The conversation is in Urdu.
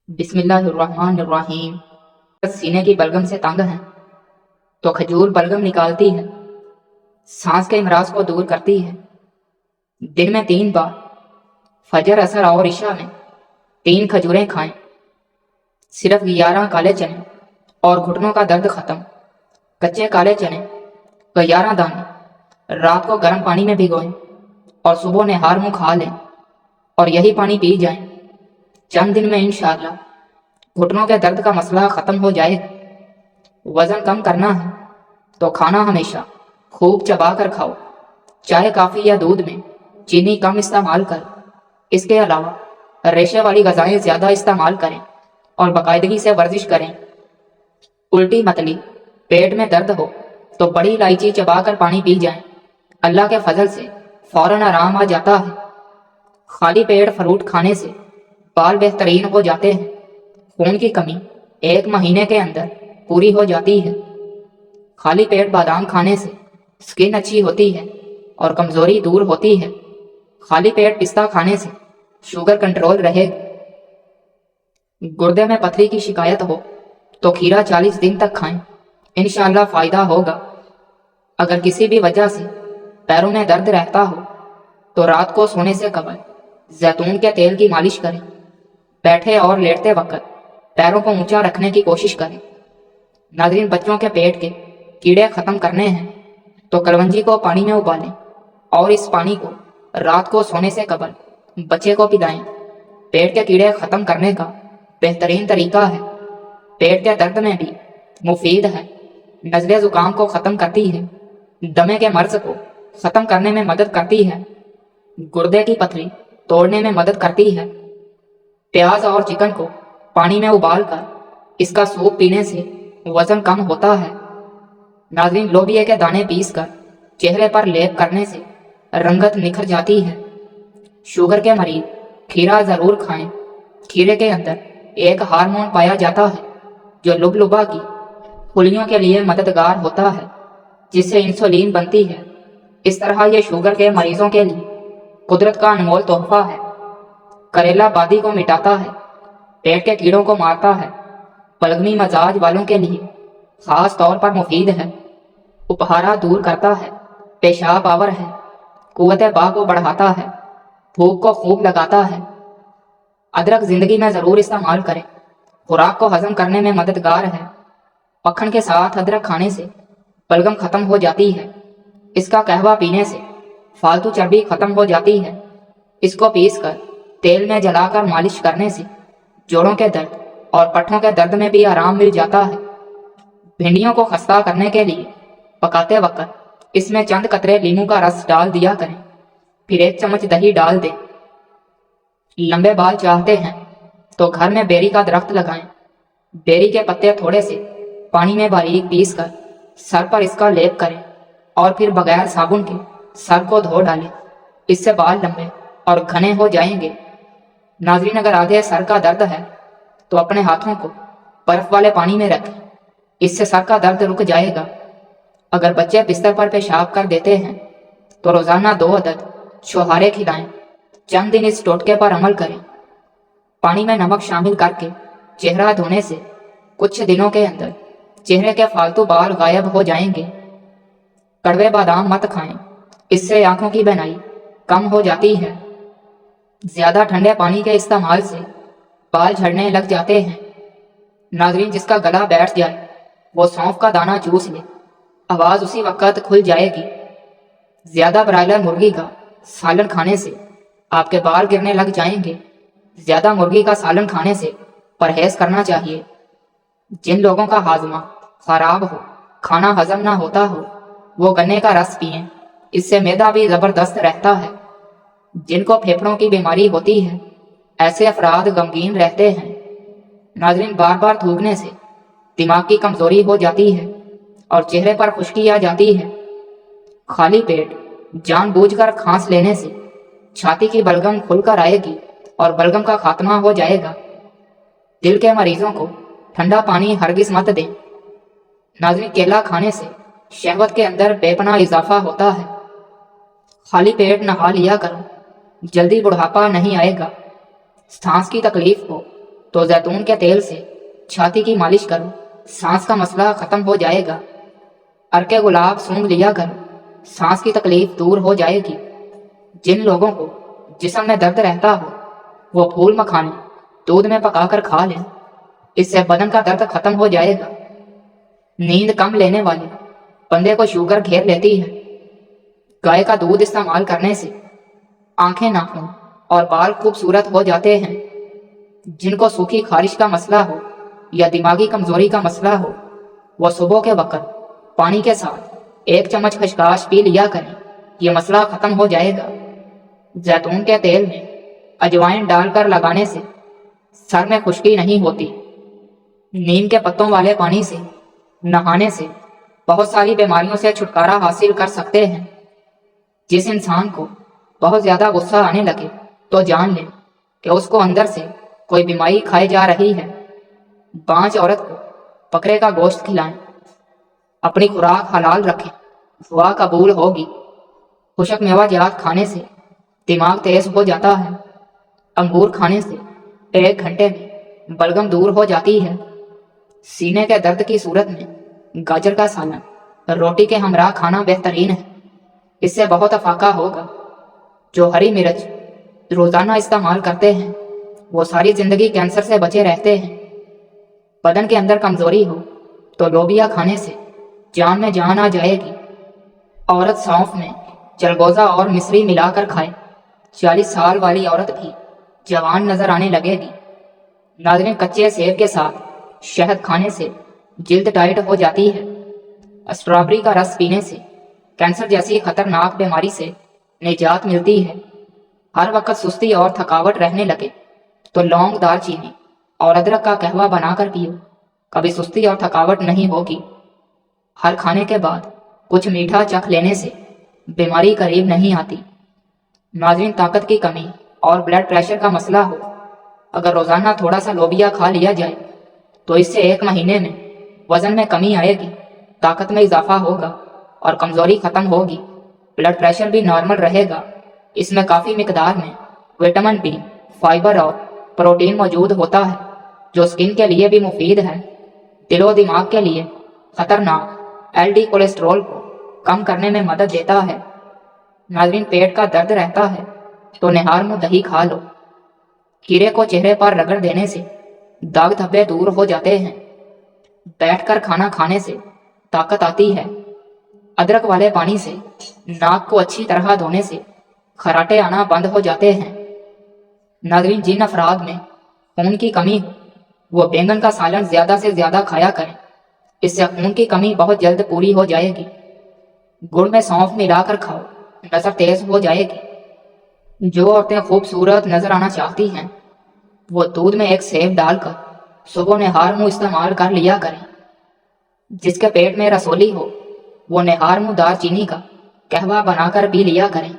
بسم اللہ الرحمن الرحیم۔ سینے کی بلغم سے تنگ ہیں تو کھجور بلغم نکالتی ہے، سانس کے امراض کو دور کرتی ہے۔ دن میں 3 بار فجر، عصر اور عشاء میں 3 کھجوریں کھائیں۔ صرف 11 کالے چنے اور گھٹنوں کا درد ختم۔ کچے کالے چنے 11 دانے رات کو گرم پانی میں بھگوئیں اور صبح نہار منہ کھا لیں اور یہی پانی پی جائیں۔ چند دن میں انشاءاللہ گھٹنوں کے درد کا مسئلہ ختم ہو جائے گا۔ وزن کم کرنا ہے تو کھانا ہمیشہ خوب چبا کر کھاؤ، چائے کافی یا دودھ میں چینی کم استعمال کر۔ اس کے علاوہ ریشے والی غذائیں زیادہ استعمال کریں اور باقاعدگی سے ورزش کریں۔ الٹی متلی پیٹ میں درد ہو تو بڑی الائچی چبا کر پانی پی جائیں، اللہ کے فضل سے فوراً آرام آ جاتا ہے۔ خالی پیٹ فروٹ کھانے سے بال بہترین ہو جاتے ہیں۔ خون کی کمی 1 مہینے کے اندر پوری ہو جاتی ہے۔ خالی پیٹ بادام کھانے سے سکن اچھی ہوتی ہے اور کمزوری دور ہوتی ہے۔ خالی پیٹ پستہ کھانے سے شوگر کنٹرول رہے گی۔ گردے میں پتھری کی شکایت ہو تو کھیرا 40 دن تک کھائیں، انشاءاللہ فائدہ ہوگا۔ اگر کسی بھی وجہ سے پیروں میں درد رہتا ہو تو رات کو سونے سے قبل زیتون کے تیل کی مالش کریں۔ بیٹھے اور لیٹتے وقت پیروں کو اونچا رکھنے کی کوشش کریں۔ ناظرین، بچوں کے پیٹ کے کیڑے ختم کرنے ہیں تو کلونجی کو پانی میں ابالیں اور اس پانی کو رات کو سونے سے قبل بچے کو پلائیں۔ پیٹ کے کیڑے ختم کرنے کا بہترین طریقہ ہے۔ پیٹ کے درد میں بھی مفید ہے، نزلے زکام کو ختم کرتی ہے، دمے کے مرض کو ختم کرنے میں مدد کرتی ہے، گردے کی پتھری توڑنے میں مدد کرتی ہے۔ پیاز اور چکن کو پانی میں ابال کر اس کا سوپ پینے سے وزن کم ہوتا ہے۔ ناظرین، لوبیا کے دانے پیس کر چہرے پر لیپ کرنے سے رنگت نکھر جاتی ہے۔ شوگر کے مریض کھیرا ضرور کھائیں۔ کھیرے کے اندر ایک ہارمون پایا جاتا ہے جو لبلبہ کی خلیوں کے لیے مددگار ہوتا ہے، جس سے انسولین بنتی ہے۔ اس طرح یہ شوگر کے مریضوں کے لیے قدرت کا انمول تحفہ ہے۔ کریلا بادی کو مٹاتا ہے، پیٹ کے کیڑوں کو مارتا ہے، بلغمی مزاج والوں کے لیے خاص طور پر مفید ہے۔ اپہارا دور کرتا ہے، پیشاب آور ہے، قوت باہ کو بڑھاتا ہے، بھوک کو خوب لگاتا ہے۔ ادرک زندگی میں ضرور استعمال کریں، خوراک کو ہضم کرنے میں مددگار ہے۔ مکھن کے ساتھ ادرک کھانے سے بلغم ختم ہو جاتی ہے۔ اس کا قہوہ پینے سے فالتو چربی ختم ہو جاتی ہے۔ اس کو پیس کر تیل میں جلا کر مالش کرنے سے جوڑوں کے درد اور پٹھوں کے درد میں بھی آرام مل جاتا ہے۔ بھنڈیوں کو خستہ کرنے کے لیے پکاتے وقت اس میں چند قطرے لیموں کا رس ڈال دیا کریں، پھر 1 چمچ دہی ڈال دیں۔ لمبے بال چاہتے ہیں تو گھر میں بیری کا درخت لگائیں۔ بیری کے پتے تھوڑے سے پانی میں باریک پیس کر سر پر اس کا لیپ کریں اور پھر بغیر صابن کے سر کو دھو ڈالیں۔ اس سے بال لمبے اور گھنے ہو جائیں گے۔ ناظرین، اگر آدھے سر کا درد ہے تو اپنے ہاتھوں کو برف والے پانی میں رکھیں، اس سے سر کا درد رک جائے گا۔ اگر بچے بستر پر پیشاب کر دیتے ہیں تو روزانہ 2 عدد چھوہارے کھلائیں۔ چند دن اس ٹوٹکے پر عمل کریں۔ پانی میں نمک شامل کر کے چہرہ دھونے سے کچھ دنوں کے اندر چہرے کے فالتو بال غائب ہو جائیں گے۔ کڑوے بادام مت کھائیں، اس سے آنکھوں کی بینائی کم ہو جاتی ہے۔ زیادہ ٹھنڈے پانی کے استعمال سے بال جھڑنے لگ جاتے ہیں۔ ناظرین، جس کا گلا بیٹھ جائے وہ سونف کا دانہ چوس لے، آواز اسی وقت کھل جائے گی۔ زیادہ برائلر مرغی کا سالن کھانے سے آپ کے بال گرنے لگ جائیں گے۔ زیادہ مرغی کا سالن کھانے سے پرہیز کرنا چاہیے۔ جن لوگوں کا ہاضمہ خراب ہو، کھانا ہضم نہ ہوتا ہو، وہ گنے کا رس پئیں، اس سے معدہ بھی زبردست رہتا ہے۔ جن کو پھیپھڑوں کی بیماری ہوتی ہے، ایسے افراد غمگین رہتے ہیں۔ ناظرین، بار بار تھوکنے سے دماغ کی کمزوری ہو جاتی ہے اور چہرے پر خشکی آ جاتی ہے۔ خالی پیٹ جان بوجھ کر کھانس لینے سے چھاتی کی بلغم کھل کر آئے گی اور بلغم کا خاتمہ ہو جائے گا۔ دل کے مریضوں کو ٹھنڈا پانی ہرگز مت دیں۔ ناظرین، کیلا کھانے سے شہوت کے اندر بے پناہ اضافہ ہوتا ہے۔ خالی پیٹ نہا لیا کرو، جلدی بڑھاپا نہیں آئے گا۔ سانس کی تکلیف کو تو زیتون کے تیل سے چھاتی کی مالش کرو، سانس کا مسئلہ ختم ہو جائے گا۔ عرق گلاب سونگھ لیا کرو، سانس کی تکلیف دور ہو جائے گی۔ جن لوگوں کو جسم میں درد رہتا ہو وہ پھول مکھانے دودھ میں پکا کر کھا لیں، اس سے بدن کا درد ختم ہو جائے گا۔ نیند کم لینے والے بندے کو شوگر گھیر لیتی ہے۔ گائے کا دودھ استعمال کرنے سے آنکھیں، ناخن اور بال خوبصورت ہو جاتے ہیں۔ جن کو سوکھی خارش کا مسئلہ ہو یا دماغی کمزوری کا مسئلہ ہو وہ صبح کے وقت پانی کے ساتھ 1 چمچ خشخاش پی لیا کریں، یہ مسئلہ ختم ہو جائے گا۔ زیتون کے تیل میں اجوائن ڈال کر لگانے سے سر میں خشکی نہیں ہوتی۔ نیم کے پتوں والے پانی سے نہانے سے بہت ساری بیماریوں سے چھٹکارا حاصل کر سکتے ہیں۔ جس انسان کو بہت زیادہ غصہ آنے لگے تو جان لیں کہ اس کو اندر سے کوئی بیماری کھائی جا رہی ہے۔ بانج عورت کو بکرے کا گوشت کھلائیں، اپنی خوراک حلال رکھیں، دعا قبول ہوگی۔ خشک میوہ جات کھانے سے دماغ تیز ہو جاتا ہے۔ انگور کھانے سے 1 گھنٹے میں بلغم دور ہو جاتی ہے۔ سینے کے درد کی صورت میں گاجر کا سالن روٹی کے ہمراہ کھانا بہترین ہے، اس سے بہت افاقہ ہوگا۔ جو ہری مرچ روزانہ استعمال کرتے ہیں وہ ساری زندگی کینسر سے بچے رہتے ہیں۔ بدن کے اندر کمزوری ہو تو لوبیا کھانے سے جان میں جان آ جائے گی۔ عورت سونف میں چلگوزہ اور مصری ملا کر کھائے، 40 سال والی عورت بھی جوان نظر آنے لگے گی۔ ناظرین، کچے سیب کے ساتھ شہد کھانے سے جلد ٹائٹ ہو جاتی ہے۔ اسٹرابری کا رس پینے سے کینسر جیسی خطرناک بیماری سے نجات ملتی ہے۔ ہر وقت سستی اور تھکاوٹ رہنے لگے تو لونگ، دار چینی اور ادرک کا قہوہ بنا کر پیو، کبھی سستی اور تھکاوٹ نہیں ہوگی۔ ہر کھانے کے بعد کچھ میٹھا چکھ لینے سے بیماری قریب نہیں آتی۔ ناظرین، طاقت کی کمی اور بلڈ پریشر کا مسئلہ ہو، اگر روزانہ تھوڑا سا لوبیا کھا لیا جائے تو اس سے 1 مہینے میں وزن میں کمی آئے گی، طاقت میں اضافہ ہوگا اور کمزوری ختم ہوگی۔ بلڈ پریشر بھی نارمل رہے گا۔ اس میں کافی مقدار میں وٹامن بی، فائبر اور پروٹین موجود ہوتا ہے جو سکن کے لیے بھی مفید ہے۔ دل و دماغ کے لیے خطرناک LD کولیسٹرول کو کم کرنے میں مدد دیتا ہے۔ ناظرین، پیٹ کا درد رہتا ہے تو نہار منہ دہی کھا لو۔ کیڑے کو چہرے پر رگڑ دینے سے داغ دھبے دور ہو جاتے ہیں۔ بیٹھ کر کھانا کھانے سے طاقت آتی ہے۔ ادرک والے پانی سے ناک کو اچھی طرح دھونے سے خراٹے آنا بند ہو جاتے ہیں۔ ناظرین، جن افراد میں خون کی کمی ہو وہ بینگن کا سالن زیادہ سے زیادہ کھایا کریں، اس سے خون کی کمی بہت جلد پوری ہو جائے گی۔ گڑ میں سونف ملا کر کھاؤ، نظر تیز ہو جائے گی۔ جو عورتیں خوبصورت نظر آنا چاہتی ہیں وہ دودھ میں 1 سیب ڈال کر صبح نہار منہ استعمال کر لیا کریں۔ جس کے پیٹ میں رسولی ہو وہ نہار منہ دار چینی کا قہوہ بنا کر پی لیا کریں۔